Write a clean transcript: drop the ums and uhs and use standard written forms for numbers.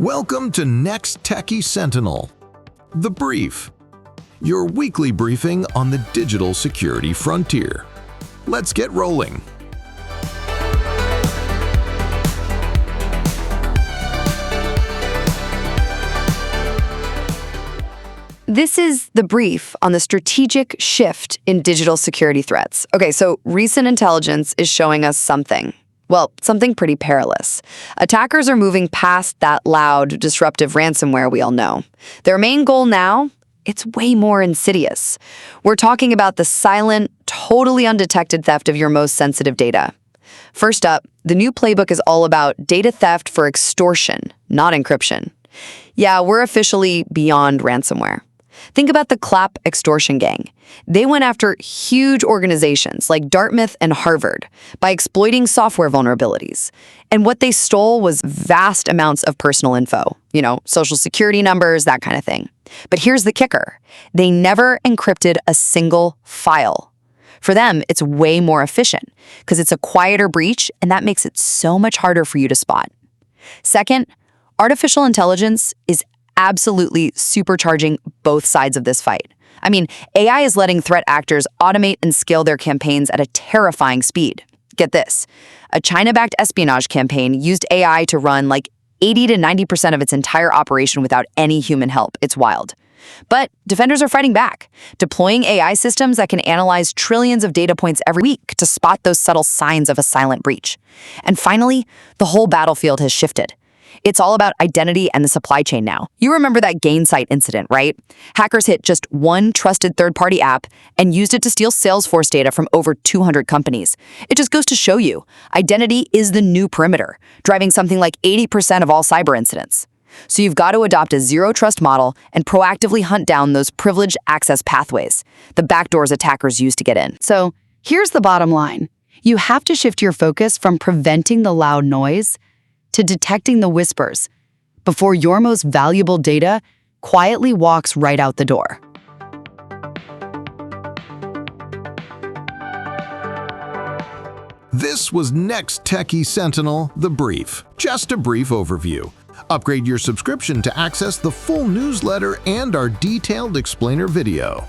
Welcome to NexTechie Sentinel, The Brief, your weekly briefing on the digital security frontier. Let's get rolling. This is the brief on the strategic shift in digital security threats. Okay, so recent intelligence is showing us something. Well, something pretty perilous. Attackers are moving past that loud, disruptive ransomware we all know. Their main goal now, it's way more insidious. We're talking about the silent, totally undetected theft of your most sensitive data. First up, the new playbook is all about data theft for extortion, not encryption. Yeah, we're officially beyond ransomware. Think about the Clap extortion gang. They went after huge organizations like Dartmouth and Harvard by exploiting software vulnerabilities. And what they stole was vast amounts of personal info, social security numbers, that kind of thing. But here's the kicker. They never encrypted a single file. For them, it's way more efficient because it's a quieter breach, and that makes it so much harder for you to spot. Second, artificial intelligence is absolutely supercharging both sides of this fight. I mean, AI is letting threat actors automate and scale their campaigns at a terrifying speed. Get this. A China-backed espionage campaign used AI to run like 80 to 90% of its entire operation without any human help. It's wild. But defenders are fighting back, deploying AI systems that can analyze trillions of data points every week to spot those subtle signs of a silent breach. And finally, the whole battlefield has shifted. It's all about identity and the supply chain now. You remember that Gainsight incident, right? Hackers hit just one trusted third-party app and used it to steal Salesforce data from over 200 companies. It just goes to show you, identity is the new perimeter, driving something like 80% of all cyber incidents. So you've got to adopt a zero-trust model and proactively hunt down those privileged access pathways, the backdoors attackers use to get in. So here's the bottom line. You have to shift your focus from preventing the loud noise to detecting the whispers before your most valuable data quietly walks right out the door. This was NexTechie Sentinel, The Brief. Just a brief overview. Upgrade your subscription to access the full newsletter and our detailed explainer video.